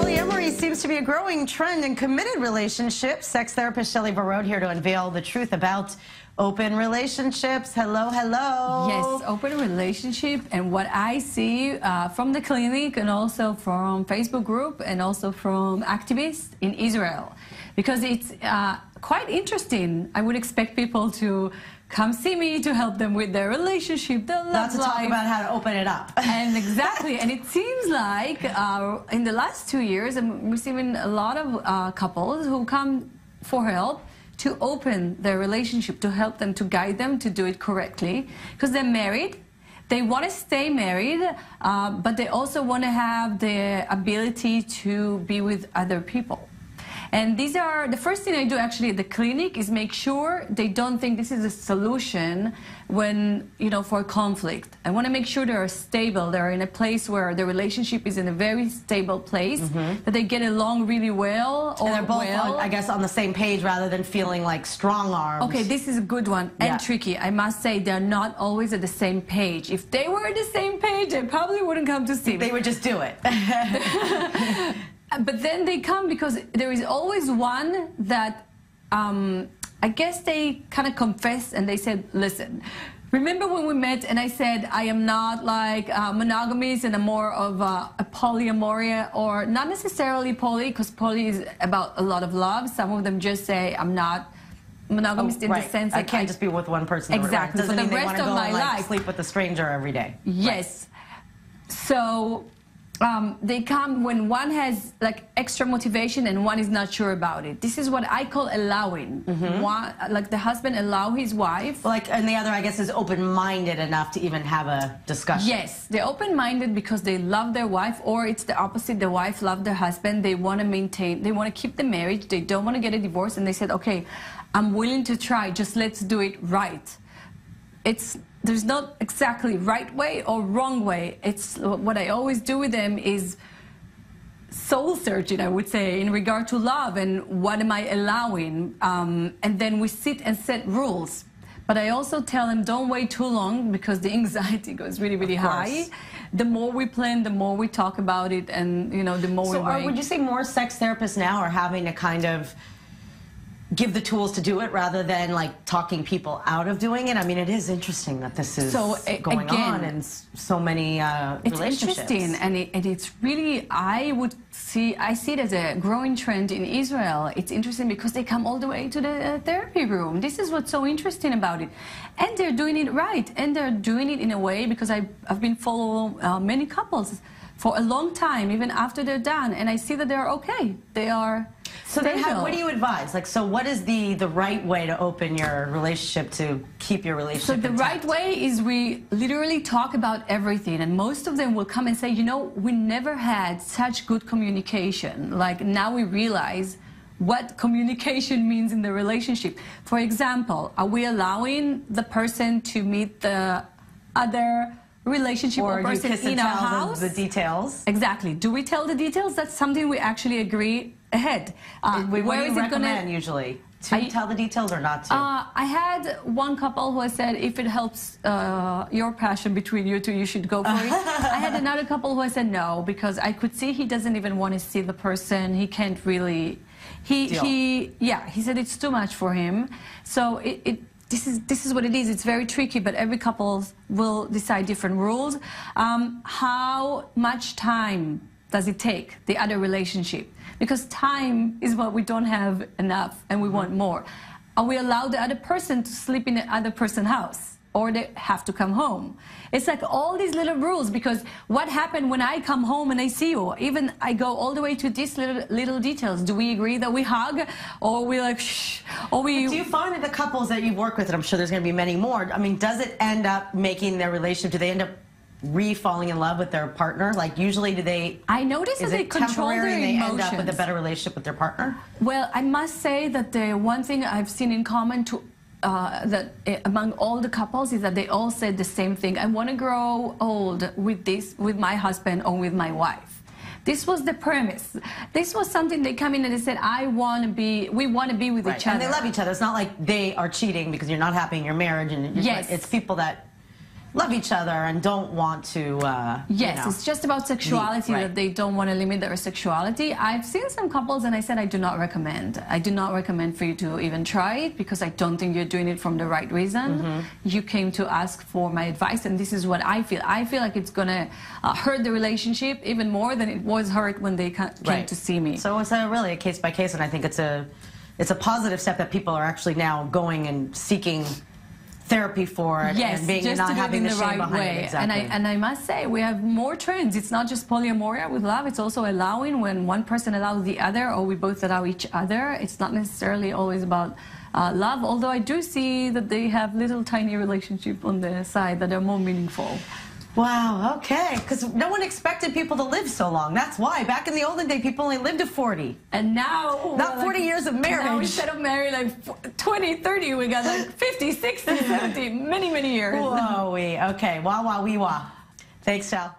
Polyamory seems to be a growing trend in committed relationships. Sex therapist ورود here to unveil the truth about open relationships. Hello, hello. Yes, open relationship, and what I see from the clinic and also from Facebook group and also from activists in Israel, because it's quite interesting. I would expect people to come see me to help them with their relationship, their love life. To talk life. about how to open it up. And exactly, and it seems like in the last 2 years, I'm receiving a lot of couples who come for help to open their relationship, to help them, to guide them to do it correctly, because they're married. They want to stay married, but they also want to have the ability to be with other people. And these are, the first thing I do actually at the clinic is make sure they don't think this is a solution when, you know, for conflict. I want to make sure they're stable, they're in a place where the relationship is in a very stable place, that they get along really well. And they're both, I guess, on the same page rather than feeling like strong arms. Okay, this is a good one and tricky. I must say they're not always at the same page. If they were at the same page, they probably wouldn't come to see me. They would just do it. But then they come because there is always one that I guess they kind of confess and they said, listen, remember when we met and I said I am not like monogamous and I'm more of a polyamory, or not necessarily poly, because poly is about a lot of love. Some of them just say I'm not monogamous in the sense that I can't just be with one person. Exactly. Doesn't for the mean rest of my life. Sleep with a stranger every day. Yes. So they come when one has like extra motivation and one is not sure about it. This is what I call allowing. One, like the husband allow his wife. Like, and the other, I guess, is open-minded enough to even have a discussion. Yes, they're open-minded because they love their wife, or it's the opposite. The wife loves their husband. They want to maintain, they want to keep the marriage. They don't want to get a divorce, and they said, okay, I'm willing to try. Just let's do it right. There's not exactly right way or wrong way. It's what I always do with them is soul searching, I would say, in regard to love and what am I allowing. And then we sit and set rules. But I also tell them don't wait too long because the anxiety goes really, really high. The more we plan, the more we talk about it, and you know, the more we wait. So would you say more sex therapists now are having to kind of give the tools to do it rather than like talking people out of doing it? I mean, it is interesting that this is going on in so many relationships. It's interesting, and it's really, I see it as a growing trend in Israel. It's interesting because they come all the way to the therapy room. This is what's so interesting about it. And they're doing it right, and they're doing it in a way, because I've been following many couples for a long time, even after they're done, and I see that they're okay. They are So then what do you advise? Like, so what is the right way to open your relationship to keep your relationship intact? So the right way is we literally talk about everything, and most of them will come and say, you know, we never had such good communication. Like, now we realize what communication means in the relationship. For example, are we allowing the person to meet the other relationship or person in our house? The details. Exactly. Do we tell the details? That's something we actually agree ahead. What do you recommend usually? To tell the details or not to? I had one couple who said, if it helps your passion between you two, you should go for it. I had another couple who said no, because I could see he doesn't even want to see the person. He can't really. He said it's too much for him. So this is what it is. It's very tricky, but every couple will decide different rules. How much time does it take, the other relationship? Because time is what we don't have enough, and we want more. Are we allowed the other person to sleep in the other person's house? Or they have to come home? It's like all these little rules, because what happened when I come home and I see you? Even I go all the way to these little details. Do we agree that we hug? Or we like, shh? Or we... Do you find that the couples that you work with, and I'm sure there's going to be many more, I mean, does it end up making their relationship, do they end up falling in love with their partner? Like, usually do they... I notice that they control their emotions. They end up with a better relationship with their partner? Well, I must say that the one thing I've seen in common among all the couples is that they all said the same thing. I want to grow old with my husband or with my wife. This was the premise. This was something they come in and they said, we want to be with each other. And they love each other. It's not like they are cheating because you're not happy in your marriage. And it's people that love each other and don't want to, yes, you know, it's just about sexuality, that they don't want to limit their sexuality. I've seen some couples and I said I do not recommend. I do not recommend for you to even try it because I don't think you're doing it from the right reason. You came to ask for my advice and this is what I feel. I feel like it's going to hurt the relationship even more than it was hurt when they came to see me. So it's really a case by case, and I think it's a positive step that people are actually now going and seeking therapy for it, yes, and being just not to do having it the in the shame right behind way. it. Exactly. And I must say, we have more trends. It's not just polyamoria with love, it's also allowing when one person allows the other, or we both allow each other. It's not necessarily always about love, although I do see that they have little tiny relationships on the side that are more meaningful. Wow, okay, because no one expected people to live so long. That's why. Back in the olden day, people only lived to 40. And now... Not 40 years of marriage. Now instead of married like 20, 30, we got like 50, 60, 70, many, many years. Whoa, okay, wah, wah, wee, wah. Thanks, Sal.